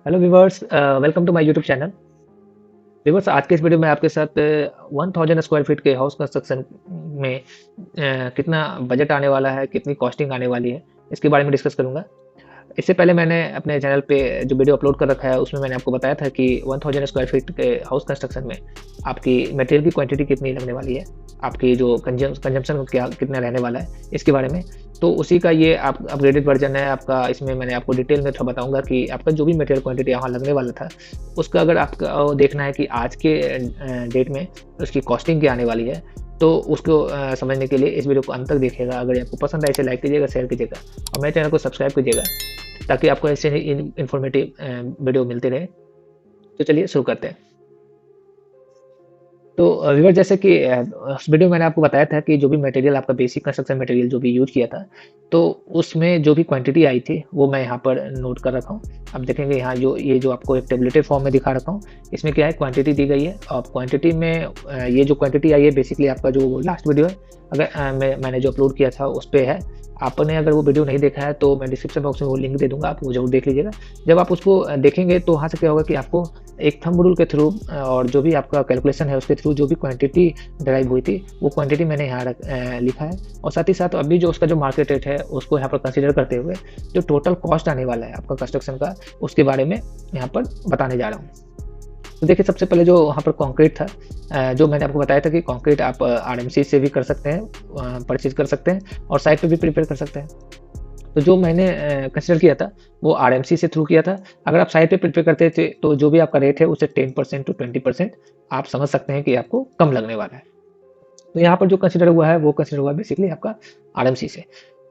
Hello viewers, welcome to my YouTube channel. Viewers, आज के इस वीडियो में आपके साथ 1000 स्क्वायर फीट के हाउस कंस्ट्रक्शन में कितना बजट आने वाला है, कितनी कॉस्टिंग आने वाली है, इसके बारे में डिस्कस करूंगा। इससे पहले मैंने अपने चैनल पे जो वीडियो अपलोड कर रखा है उसमें मैंने आपको बताया था कि 1000 स्क्वायर फीट के हाउस कंस्ट्रक्शन में आपकी मटेरियल की क्वांटिटी कितनी लगने वाली है, आपकी जो कंजम्पशन क्या कितना रहने वाला है, इसके बारे में। तो उसी का ये आप अपग्रेडेड वर्जन है आपका। इसमें मैंने आपको डिटेल में थोड़ा बताऊंगा कि आपका जो भी मटेरियल क्वांटिटी यहाँ लगने वाला था, उसका अगर आपका देखना है कि आज के डेट में उसकी कॉस्टिंग क्या आने वाली है, तो उसको समझने के लिए इस वीडियो को अंत तक देखिएगा। अगर ये आपको पसंद आए इसे लाइक कीजिएगा, शेयर कीजिएगा और मेरे चैनल को सब्सक्राइब कीजिएगा, ताकि आपको ऐसे ही इन्फॉर्मेटिव वीडियो मिलते रहे। तो चलिए शुरू करते हैं। तो व्यूअर, जैसे कि उस वीडियो में मैंने आपको बताया था कि जो भी मटेरियल आपका बेसिक कंस्ट्रक्शन मटेरियल जो भी यूज़ किया था, तो उसमें जो भी क्वांटिटी आई थी वो मैं यहाँ पर नोट कर रखा हूँ। आप देखेंगे यहाँ जो आपको एक टेबलेटेड फॉर्म में दिखा रखा हूँ, इसमें क्या है क्वांटिटी दी गई है। और क्वांटिटी में ये जो क्वांटिटी आई है बेसिकली आपका जो लास्ट वीडियो है, अगर मैंने जो अपलोड किया था उस पर है। आपने अगर वो वीडियो नहीं देखा है तो मैं डिस्क्रिप्शन बॉक्स में वो लिंक दे दूंगा, आप वो जरूर देख लीजिएगा। जब आप उसको देखेंगे तो वहाँ से क्या होगा कि आपको एक थंब रूल के थ्रू और जो भी आपका कैलकुलेशन है उसके थ्रू जो भी क्वांटिटी ड्राइव हुई थी वो क्वांटिटी मैंने यहाँ लिखा है। और साथ ही साथ अभी जो उसका जो मार्केट रेट है उसको यहाँ पर कंसीडर करते हुए जो टोटल कॉस्ट आने वाला है आपका कंस्ट्रक्शन का, उसके बारे में यहाँ पर बताने जा रहा हूँ। तो देखिए, सबसे पहले जो वहाँ पर कंक्रीट था, जो मैंने आपको बताया था कि कंक्रीट आप आरएमसी से भी कर सकते हैं, परचेज कर सकते हैं और साइट पे भी प्रिपेयर कर सकते हैं। तो जो मैंने कंसिडर किया था वो आरएमसी से थ्रू किया था। अगर आप साइट पे प्रिपेयर करते थे तो जो भी आपका रेट है उससे 10% टू 20% आप समझ सकते हैं कि आपको कम लगने वाला है। तो यहाँ पर जो कंसिडर हुआ है वो कंसिडर हुआ बेसिकली आपका आरएमसी से।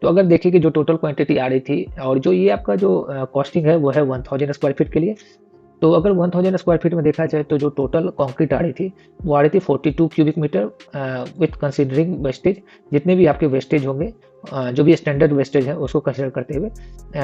तो अगर देखिए कि जो टोटल क्वांटिटी आ रही थी और जो ये आपका जो कॉस्टिंग है वो है 1000 स्क्वायर फीट के लिए। तो अगर 1000 स्क्वायर फीट में देखा जाए तो जो टोटल कंक्रीट आ रही थी वो आ रही थी 42 cubic metre with considering wastage. जितने भी आपके वेस्टेज होंगे, जो भी स्टैंडर्ड वेस्टेज है उसको कंसिडर करते हुए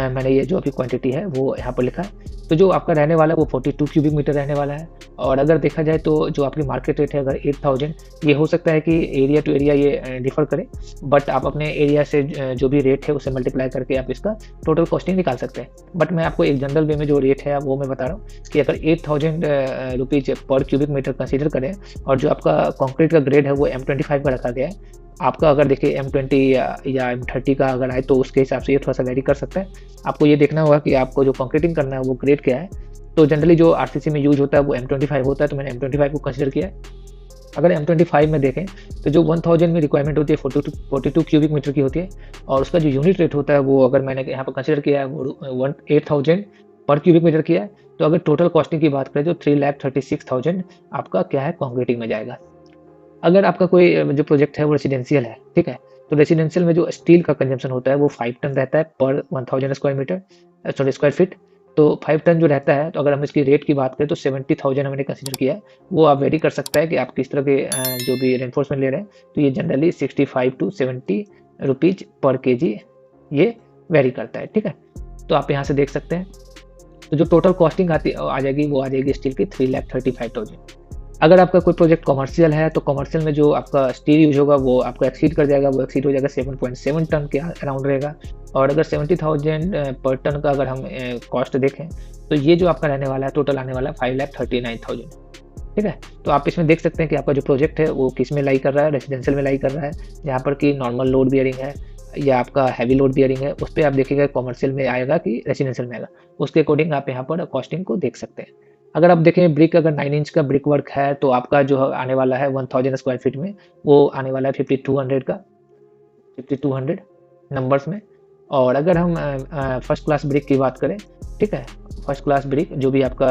मैंने ये जो अभी क्वांटिटी है वो यहाँ पर लिखा है। तो जो आपका रहने वाला है वो 42 क्यूबिक मीटर रहने वाला है। और अगर देखा जाए तो जो आपकी मार्केट रेट है अगर 8000, ये हो सकता है कि एरिया टू एरिया ये डिफर करे, बट आप अपने एरिया से जो भी रेट है उसे मल्टीप्लाई करके आप इसका टोटल कॉस्टिंग निकाल सकते हैं। बट मैं आपको एक जनरल वे में जो रेट है वो मैं बता रहा हूँ कि अगर 8000 रुपीज़ पर क्यूबिक मीटर कंसीडर करें और जो आपका कंक्रीट का ग्रेड है वो M25 का रखा गया है। आपका अगर देखिए M20 या M30 का अगर आए तो उसके हिसाब से ये थोड़ा सा वेरी कर सकता है। आपको ये देखना होगा कि आपको जो कंक्रीटिंग करना है वो ग्रेड क्या है। तो जनरली जो आरसीसी में यूज होता है वो M25 होता है, तो मैंने M25 को कंसिडर किया है। अगर M25 में देखें तो जो 1000 में रिक्वायरमेंट होती है 42 क्यूबिक मीटर की होती है, और उसका जो यूनिट रेट होता है वो अगर मैंने यहाँ पर कंसिडर किया है वो 8000 पर क्यूबिक मीटर किया है। तो अगर टोटल कॉस्टिंग की बात करें तो 3,36,000 आपका क्या है कंक्रीटिंग में जाएगा। अगर आपका कोई जो प्रोजेक्ट है वो रेसिडेंशियल है, ठीक है, तो रेसिडेंशियल में जो स्टील का कंजम्पशन होता है वो 5 टन रहता है पर 1000 square metre, sorry square feet. तो 5 टन जो रहता है, तो अगर हम इसकी रेट की बात करें तो 70,000 हमने कंसिडर किया है। वो आप वेरी कर सकता है कि आप किस तरह के जो भी रेनफोर्समेंट ले रहे हैं। तो ये जनरली 65 टू 70 रुपीज पर केजी ये वेरी करता है, ठीक है। तो आप यहाँ से देख सकते हैं। तो जो टोटल कॉस्टिंग आ जाएगी वो आ जाएगी स्टील की 3,35,000। अगर आपका कोई प्रोजेक्ट कमर्शियल है तो कमर्शियल में जो आपका स्टील यूज होगा वो आपको एक्सीड कर जाएगा, वो एक्सीड हो जाएगा 7.7 टन के अराउंड रहेगा। और अगर 70,000 पर टन का अगर हम कॉस्ट देखें तो ये जो आपका रहने वाला है टोटल आने वाला है 5,39,000, ठीक है। तो आप इसमें देख सकते हैं कि आपका जो प्रोजेक्ट है वो किस में लाई कर रहा है, रेसिडेंशियल में लाई कर रहा है, जहाँ पर कि नॉर्मल लोड बियरिंग है या आपका हैवी लोड बियरिंग है, उस पर आप देखिएगा कमर्शियल में आएगा कि रेसिडेंशियल में आएगा। उसके अकॉर्डिंग आप यहाँ पर कॉस्टिंग को देख सकते हैं। अगर आप देखें ब्रिक, अगर 9 इंच का ब्रिक वर्क है तो आपका जो आने वाला है 1000 स्क्वायर फीट में वो आने वाला है 5200 का, 5200 नंबर्स में। और अगर हम फर्स्ट क्लास ब्रिक की बात करें, ठीक है, फर्स्ट क्लास ब्रिक जो भी आपका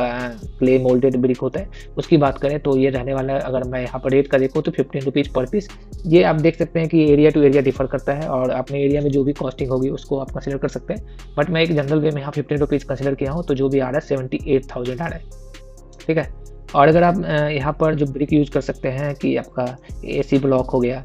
क्ले मोल्डेड ब्रिक होता है उसकी बात करें तो ये रहने वाला है, अगर मैं यहाँ पर रेट का देखूँ तो 15 रुपीज़ पर पीस। ये आप देख सकते हैं कि एरिया टू एरिया डिफर करता है और अपने एरिया में जो भी कॉस्टिंग होगी उसको आप कंसिडर कर सकते हैं। बट मैं एक जनरल वे में यहाँ 15 रुपीज़ कंसिडर किया हूँ, तो जो भी आ रहा है 78,000 आ रहा है, ठीक है। और अगर आप यहाँ पर जो ब्रिक यूज कर सकते हैं कि आपका एसी ब्लॉक हो गया,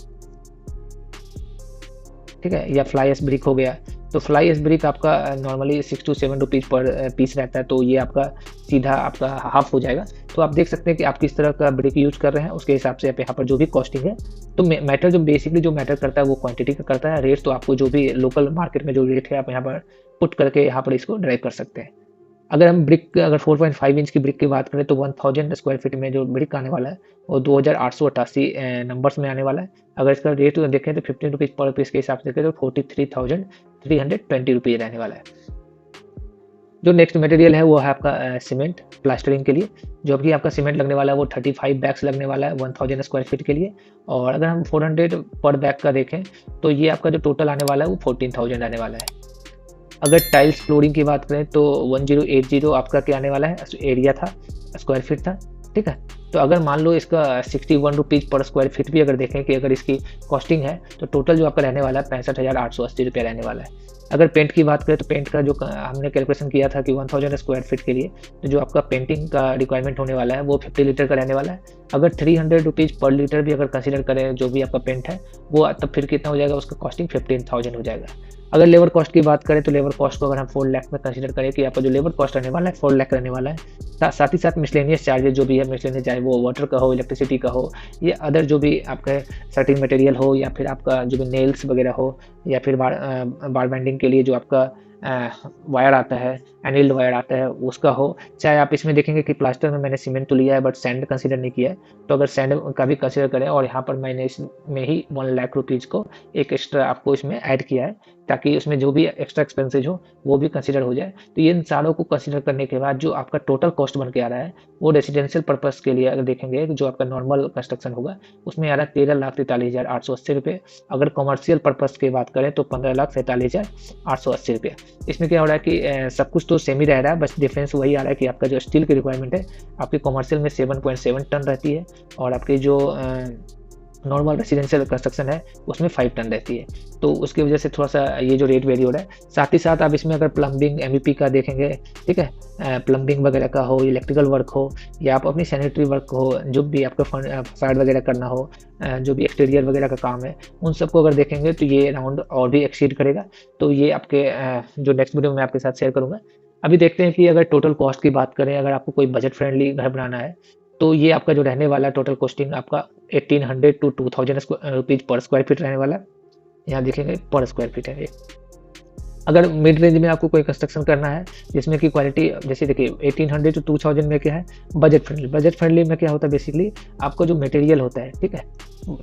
ठीक है, या फ्लाई एस ब्रिक हो गया। तो फ्लाई एस ब्रिक आपका नॉर्मली 6 टू 7 रुपीज़ पर पीस रहता है, तो ये आपका सीधा आपका हाफ हो जाएगा। तो आप देख सकते हैं कि आप किस तरह का ब्रिक यूज कर रहे हैं, उसके हिसाब से आप यहाँ पर जो भी कॉस्टिंग है। तो मैटर जो बेसिकली जो मैटर करता है वो क्वांटिटी का करता है। रेट तो आपको जो भी लोकल मार्केट में जो रेट है आप यहाँ पर पुट करके यहाँ पर इसको ड्राइव कर सकते हैं। अगर हम ब्रिक अगर 4.5 इंच की ब्रिक की बात करें तो 1000 स्क्वायर फीट में जो ब्रिक आने वाला है वो 2888 नंबर्स में आने वाला है। अगर इसका रेट देखें तो 15 रुपीज़ पर पीस के हिसाब से देखें तो 43,320 रुपीज़ रहने वाला है। जो नेक्स्ट मटेरियल है वो है आपका सीमेंट प्लास्टरिंग के लिए। जो भी आपका सीमेंट लगने वाला है वो 35 बैग्स लगने वाला है 1000 स्क्वायर फीट के लिए। और अगर हम 400 पर बैग का देखें तो ये आपका जो टोटल आने वाला है वो 14,000 आने वाला है। अगर टाइल्स फ्लोरिंग की बात करें तो 1080 आपका क्या आने वाला है, एरिया था, स्क्वायर फीट था, ठीक है। तो अगर मान लो इसका 61 रुपीज़ पर स्क्वायर फीट भी अगर देखें कि अगर इसकी कॉस्टिंग है तो टोटल जो आपका रहने वाला है 65,880 रुपया रहने वाला है। अगर पेंट की बात करें तो पेंट का जो हमने कैलकुलेशन किया था कि 1000 स्क्वायर फीट के लिए तो जो आपका पेंटिंग का रिक्वायरमेंट होने वाला है वो 50 लीटर का रहने वाला है। अगर 300 रुपीज़ पर लीटर भी अगर कंसिडर करें जो भी आपका पेंट है वो, तब फिर कितना हो जाएगा, उसका कॉस्टिंग 15,000 हो जाएगा। अगर लेबर कॉस्ट की बात करें तो लेबर कॉस्ट को अगर हम 4 लाख में कंसीडर करें कि आपका जो लेबर कॉस्ट रहने वाला है 4 लाख रहने वाला है। साथ ही साथ मिसलेनियस चार्जेस जो भी है, मिसलेनियस चाहे वो वाटर का हो, इलेक्ट्रिसिटी का हो, या अदर जो भी आपका सर्टिन मटेरियल हो, या फिर आपका जो भी नेल्स वगैरह हो, या फिर बार बैंडिंग के लिए जो आपका वायर आता है, एनिल्ड वायर आता है, उसका हो। चाहे आप इसमें देखेंगे कि प्लास्टर में मैंने सीमेंट तो लिया है बट सैंड कंसीडर नहीं किया है, तो अगर सैंड का भी कंसीडर करें और यहाँ पर मैंने इसमें ही 1 लाख रुपीज़ को एक एक्स्ट्रा आपको इसमें ऐड किया है ताकि उसमें जो भी एक्स्ट्रा एक्सपेंसेज हो वो भी कंसीडर हो जाए। तो ये इन सारों को कंसीडर करने के बाद जो आपका टोटल कॉस्ट बन के आ रहा है वो रेजिडेंशियल पर्पस के लिए अगर देखेंगे जो आपका नॉर्मल कंस्ट्रक्शन होगा उसमें आ रहा है 13,43,880 रुपये। अगर कमर्शियल पर्पस की बात करें तो 15,47,880 रुपये। इसमें क्या हो रहा है कि सब कुछ तो सेम ही रह रहा है, बस डिफरेंस वही आ रहा है कि आपका जो स्टील की रिक्वायरमेंट है आपकी कमर्शियल में 7.7 टन रहती है और आपकी जो नॉर्मल रेसिडेंशियल कंस्ट्रक्शन है उसमें 5 टन रहती है। तो उसकी वजह से थोड़ा सा ये जो रेट वेरी हो रहा है। साथ ही साथ आप इसमें अगर प्लम्बिंग एमईपी का देखेंगे, ठीक है, प्लम्बिंग वगैरह का हो, इलेक्ट्रिकल वर्क हो, या आप अपनी सैनिटरी वर्क हो, जो भी आपका फसाड वगैरह करना हो, जो भी एक्सटीरियर वगैरह का काम है, उन सबको अगर देखेंगे तो ये अराउंड और भी एक्सीड करेगा। तो ये आपके जो नेक्स्ट वीडियो में आपके साथ शेयर करूँगा। अभी देखते हैं कि अगर टोटल कॉस्ट की बात करें, अगर आपको कोई बजट फ्रेंडली घर बनाना है तो ये आपका जो रहने वाला टोटल कॉस्टिंग आपका 1800 टू 2000 रुपीज़ पर स्क्वायर फीट रहने वाला है। यहाँ देखेंगे पर स्क्वायर फीट है ये। अगर मिड रेंज में आपको कोई कंस्ट्रक्शन करना है जिसमें कि क्वालिटी, जैसे देखिए 1800 टू 2000 में क्या है, बजट फ्रेंडली। बजट फ्रेंडली में क्या होता है, बेसिकली आपका जो मटेरियल होता है, ठीक है,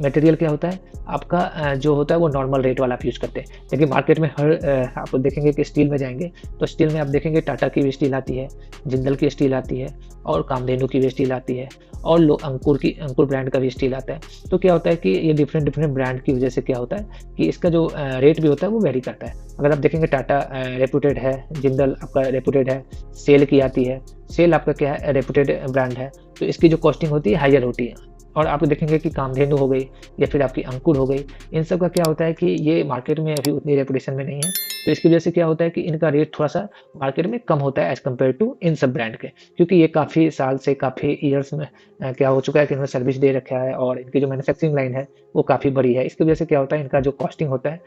मटेरियल क्या होता है आपका जो होता है वो नॉर्मल रेट वाला आप यूज़ करते हैं। लेकिन मार्केट में आप देखेंगे कि स्टील में जाएंगे तो स्टील में आप देखेंगे टाटा की भी स्टील आती है, जिंदल की स्टील आती है, और कामधेनु की भी स्टील आती है, और अंकुर ब्रांड का भी स्टील आता है। तो क्या होता है कि ये डिफरेंट ब्रांड की वजह से क्या होता है कि इसका जो रेट भी होता है वो वेरी करता है। अगर आप देखेंगे टाटा रेपुटेड है, जिंदल आपका रेपुटेड है, सेल की आती है, सेल आपका क्या है रेपुटेड ब्रांड है, तो इसकी जो कॉस्टिंग होती है हायर होती है। और आप देखेंगे कि कामधेनु हो गई या फिर आपकी अंकुर हो गई, इन सब का क्या होता है कि ये मार्केट में अभी उतनी रेपुटेशन में नहीं है, तो इसकी वजह से क्या होता है कि इनका रेट थोड़ा सा मार्केट में कम होता है एज़ कम्पेयर टू इन सब ब्रांड के, क्योंकि ये काफ़ी साल से, काफ़ी ईयर्स में क्या हो चुका है कि इन्होंने सर्विस दे रखा है और इनकी जो मैन्युफैक्चरिंग लाइन है वो काफ़ी बड़ी है। इसकी वजह से क्या होता है, इनका जो कॉस्टिंग होता है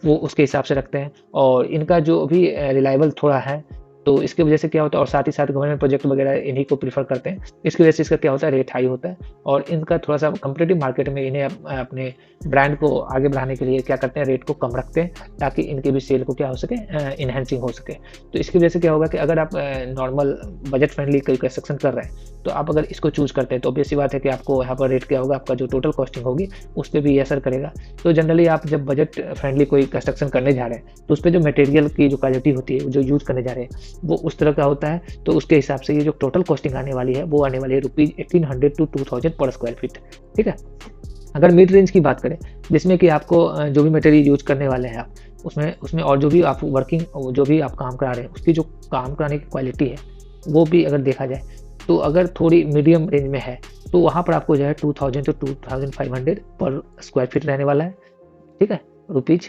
वो उसके हिसाब से रखते हैं, और इनका जो भी रिलायबल थोड़ा है, तो इसकी वजह से क्या होता है, और साथ ही साथ गवर्नमेंट प्रोजेक्ट वगैरह इन्हीं को प्रीफर करते हैं। इसकी वजह से इसका क्या होता है, रेट हाई होता है, और इनका थोड़ा सा कम्पिटिटिव मार्केट में इन्हें अपने ब्रांड को आगे बढ़ाने के लिए क्या करते हैं, रेट को कम रखते हैं ताकि इनके भी सेल को क्या हो सके, इन्हेंसिंग हो सके। तो इसकी वजह से क्या होगा कि अगर आप नॉर्मल बजट फ्रेंडली कोई कंस्ट्रक्शन कर रहे हैं तो आप अगर इसको चूज़ करते हैं तो ऑब्वियस सी बात है कि आपको यहाँ पर रेट क्या होगा, आपका जो टोटल कॉस्टिंग होगी उस पर भी असर करेगा। तो जनरली आप जब बजट फ्रेंडली कोई कंस्ट्रक्शन करने जा रहे हैं तो उस पर जो मटेरियल की जो क्वालिटी होती है, जो यूज़ करने जा रहे हैं, वो उस तरह का होता है। तो उसके हिसाब से ये जो टोटल कॉस्टिंग आने वाली है वो आने वाली है ₹1800 टू 2000 पर स्क्वायर फीट, ठीक है। अगर मिड रेंज की बात करें जिसमें कि आपको जो भी मटेरियल यूज़ करने वाले हैं आप, उसमें और जो भी आप जो भी आप काम करा रहे हैं उसकी जो काम कराने की क्वालिटी है वो भी अगर देखा जाए तो अगर थोड़ी मीडियम रेंज में है तो वहाँ पर आपको जो है 2000 टू 2500 पर स्क्वायर फीट रहने वाला है, ठीक है, रुपीज़।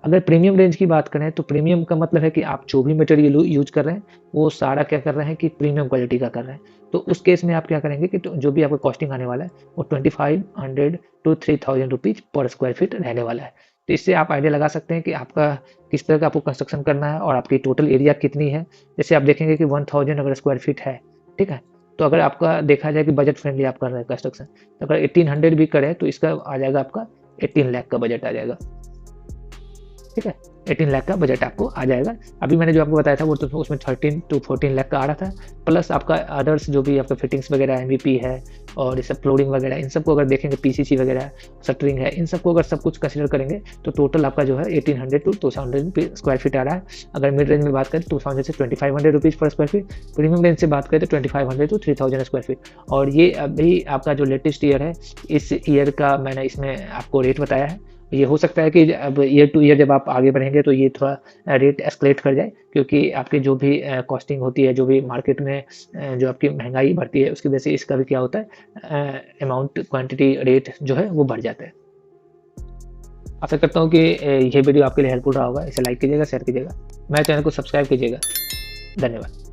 अगर प्रीमियम रेंज की बात करें तो प्रीमियम का मतलब है कि आप जो भी मटेरियल यूज़ कर रहे हैं वो सारा क्या कर रहे हैं कि प्रीमियम क्वालिटी का कर रहे हैं। तो उस केस में आप क्या करेंगे कि जो भी आपका कॉस्टिंग आने वाला है वो 2500 टू 3000 रुपीज़ पर स्क्वायर फीट रहने वाला है। तो इससे आप आइडिया लगा सकते हैं कि आपका किस तरह का आपको कंस्ट्रक्शन करना है और आपकी टोटल एरिया कितनी है। जैसे आप देखेंगे कि 1000 अगर स्क्वायर फीट है, ठीक है, तो अगर आपका देखा जाए कि बजट फ्रेंडली आप कर रहे हैं कंस्ट्रक्शन, तो अगर 1800 भी करें तो इसका आ जाएगा आपका 18 लाख का बजट आ जाएगा, ठीक है। 18 लाख का बजट आपको आ जाएगा। अभी मैंने जो आपको बताया था वो तो उसमें 13 to 14 लाख का आ रहा था, प्लस आपका अदर्स जो भी आपका फिटिंग्स वगैरह एमवीपी है और ये सब फ्लोरिंग वगैरह, इन सबको अगर देखेंगे, पीसीसी वगैरह, शटरिंग है, इन सबको अगर सब कुछ कंसीडर करेंगे तो टोटल आपका जो है 1800 to 2000 स्क्वायर फीट आ रहा है। अगर मिड रेंज में बात करें 2000 से 2500 रुपीज़ पर स्क्वायर फीट, प्रीमियम रेंज से बात करें तो 2500 to 3000 स्क्वायर फीट। और ये अभी आपका जो लेटेस्ट ईयर है, इस ईयर का मैंने इसमें आपको रेट बताया है। ये हो सकता है कि अब ईयर टू ईयर जब आप आगे बढ़ेंगे तो ये थोड़ा रेट एस्केलेट कर जाए, क्योंकि आपकी जो भी कॉस्टिंग होती है, जो भी मार्केट में जो आपकी महंगाई बढ़ती है, उसकी वजह से इसका भी क्या होता है, अमाउंट, क्वांटिटी, रेट जो है वो बढ़ जाता है। आशा करता हूँ कि ये वीडियो आपके लिए हेल्पफुल रहा होगा। इसे लाइक कीजिएगा, शेयर कीजिएगा, मेरे चैनल को सब्सक्राइब कीजिएगा। धन्यवाद।